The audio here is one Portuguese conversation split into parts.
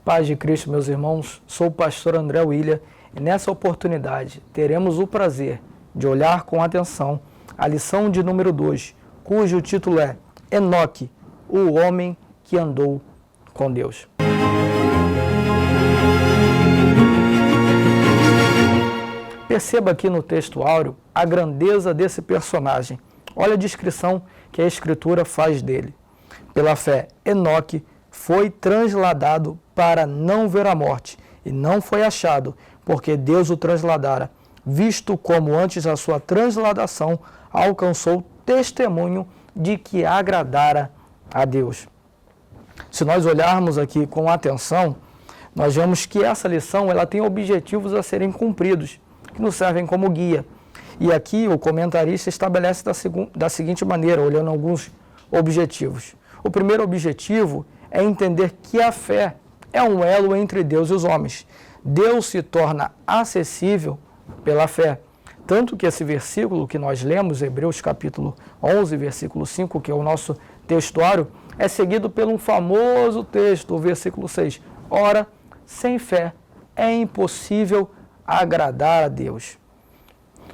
Paz de Cristo, meus irmãos, sou o pastor André William e nessa oportunidade teremos o prazer de olhar com atenção a lição de número 2, cujo título é Enoque, o homem que andou com Deus. Perceba aqui no texto áureo a grandeza desse personagem. Olha a descrição que a Escritura faz dele. Pela fé, Enoque foi transladado para não ver a morte, e não foi achado, porque Deus o transladara, visto como antes da sua transladação alcançou testemunho de que agradara a Deus. Se nós olharmos aqui com atenção, nós vemos que essa lição ela tem objetivos a serem cumpridos, que nos servem como guia. E aqui o comentarista estabelece da seguinte maneira, olhando alguns objetivos. O primeiro objetivo é entender que a fé é um elo entre Deus e os homens. Deus se torna acessível pela fé. Tanto que esse versículo que nós lemos, Hebreus capítulo 11, versículo 5, que é o nosso textuário, é seguido por um famoso texto, o versículo 6. Ora, sem fé é impossível agradar a Deus.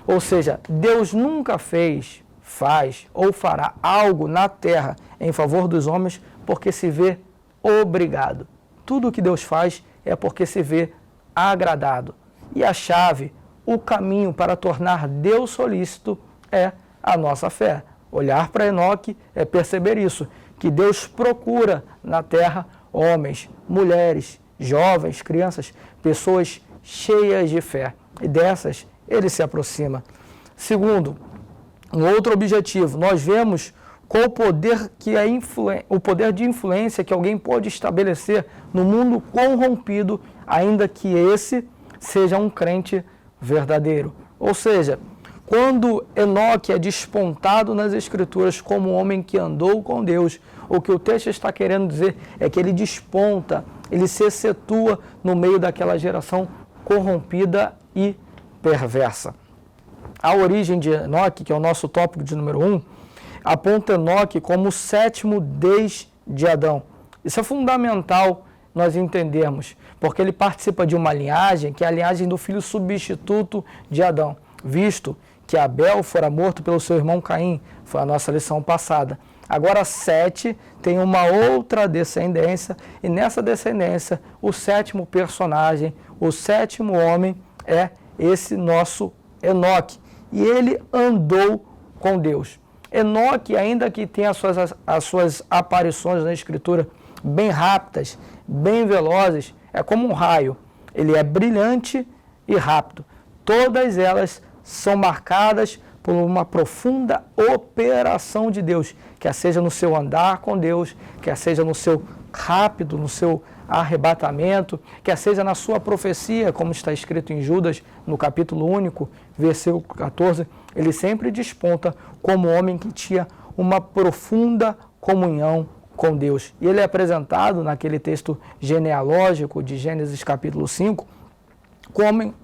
Ou seja, Deus nunca fez, faz ou fará algo na terra em favor dos homens porque se vê obrigado. Tudo o que Deus faz é porque se vê agradado. E a chave, o caminho para tornar Deus solícito é a nossa fé. Olhar para Enoque é perceber isso, que Deus procura na terra homens, mulheres, jovens, crianças, pessoas cheias de fé. E dessas ele se aproxima. Segundo, um outro objetivo, nós vemos qual o poder, o poder de influência que alguém pode estabelecer no mundo corrompido, ainda que esse seja um crente verdadeiro. Ou seja, quando Enoque é despontado nas Escrituras como um homem que andou com Deus, o que o texto está querendo dizer é que ele desponta, ele se excetua no meio daquela geração corrompida e perversa. A origem de Enoque, que é o nosso tópico de número 1, aponta Enoque como o sétimo desde Adão. Isso é fundamental nós entendermos, porque ele participa de uma linhagem, que é a linhagem do filho substituto de Adão, visto que Abel fora morto pelo seu irmão Caim, foi a nossa lição passada. Agora Sete tem uma outra descendência, e nessa descendência, o sétimo personagem, o sétimo homem é esse nosso Enoque. E ele andou com Deus. Enoque, ainda que tenha as suas aparições na Escritura bem rápidas, bem velozes, é como um raio. Ele é brilhante e rápido. Todas elas são marcadas por uma profunda operação de Deus, quer seja no seu andar com Deus, quer seja no seu rápido, no seu arrebatamento, quer seja na sua profecia, como está escrito em Judas, no capítulo único, versículo 14, ele sempre desponta como homem que tinha uma profunda comunhão com Deus. E ele é apresentado naquele texto genealógico de Gênesis capítulo 5,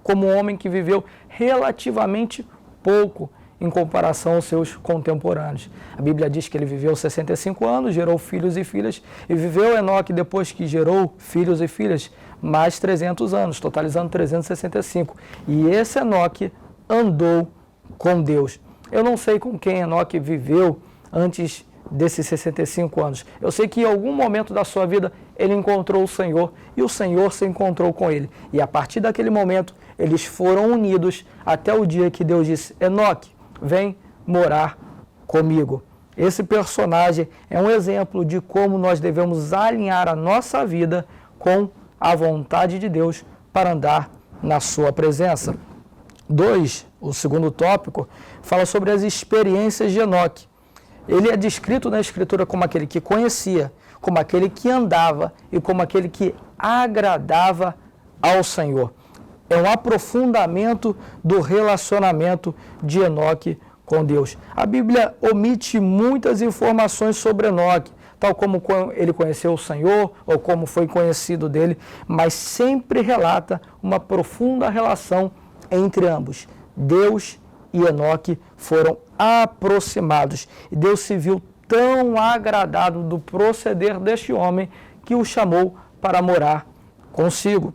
como um homem que viveu relativamente pouco em comparação aos seus contemporâneos. A Bíblia diz que ele viveu 65 anos, gerou filhos e filhas, e viveu Enoque, depois que gerou filhos e filhas, mais 300 anos, totalizando 365. E esse Enoque andou com Deus. Eu não sei com quem Enoque viveu antes desses 65 anos. Eu sei que em algum momento da sua vida ele encontrou o Senhor e o Senhor se encontrou com ele. E a partir daquele momento eles foram unidos até o dia que Deus disse: Enoque, vem morar comigo. Esse personagem é um exemplo de como nós devemos alinhar a nossa vida com a vontade de Deus para andar na sua presença. 2, o segundo tópico, fala sobre as experiências de Enoque. Ele é descrito na Escritura como aquele que conhecia, como aquele que andava e como aquele que agradava ao Senhor. É um aprofundamento do relacionamento de Enoque com Deus. A Bíblia omite muitas informações sobre Enoque, tal como ele conheceu o Senhor ou como foi conhecido dele, mas sempre relata uma profunda relação entre ambos. Deus e Enoque foram aproximados e Deus se viu tão agradado do proceder deste homem que o chamou para morar consigo.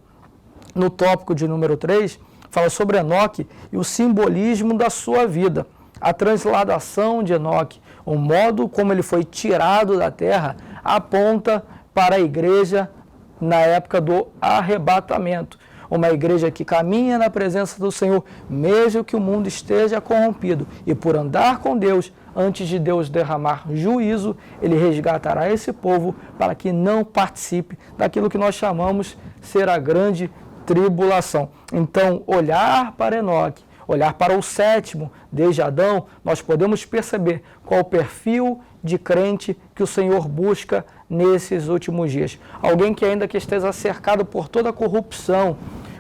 No tópico de número 3, fala sobre Enoque e o simbolismo da sua vida. A transladação de Enoque, o modo como ele foi tirado da terra, aponta para a igreja na época do arrebatamento. Uma igreja que caminha na presença do Senhor, mesmo que o mundo esteja corrompido. E por andar com Deus, antes de Deus derramar juízo, ele resgatará esse povo para que não participe daquilo que nós chamamos ser a grande tribulação. Então, olhar para Enoque, olhar para o sétimo, desde Adão, nós podemos perceber qual o perfil de crente que o Senhor busca nesses últimos dias. Alguém que ainda que esteja cercado por toda a corrupção,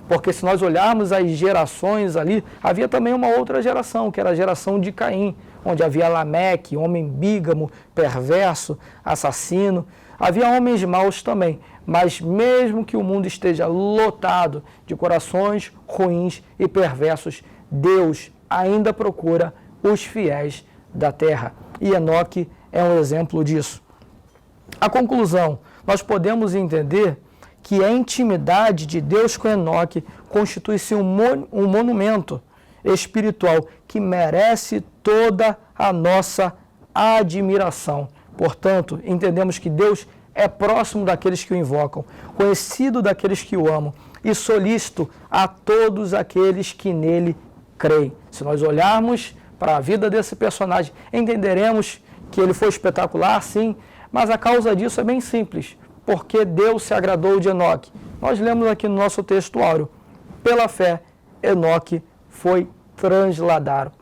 porque se nós olharmos as gerações ali, havia também uma outra geração, que era a geração de Caim, onde havia Lameque, homem bígamo, perverso, assassino. Havia homens maus também, mas mesmo que o mundo esteja lotado de corações ruins e perversos, Deus ainda procura os fiéis da terra. E Enoque é um exemplo disso. A conclusão, nós podemos entender que a intimidade de Deus com Enoque constitui-se um monumento espiritual que merece toda a nossa admiração. Portanto, entendemos que Deus é próximo daqueles que o invocam, conhecido daqueles que o amam e solícito a todos aqueles que nele creem. Se nós olharmos para a vida desse personagem, entenderemos que ele foi espetacular, sim, mas a causa disso é bem simples, porque Deus se agradou de Enoque. Nós lemos aqui no nosso texto áureo, pela fé, Enoque foi transladado.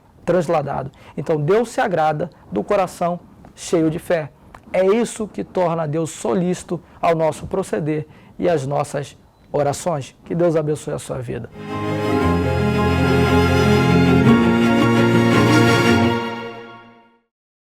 Então Deus se agrada do coração cheio de fé. É isso que torna Deus solícito ao nosso proceder e às nossas orações. Que Deus abençoe a sua vida.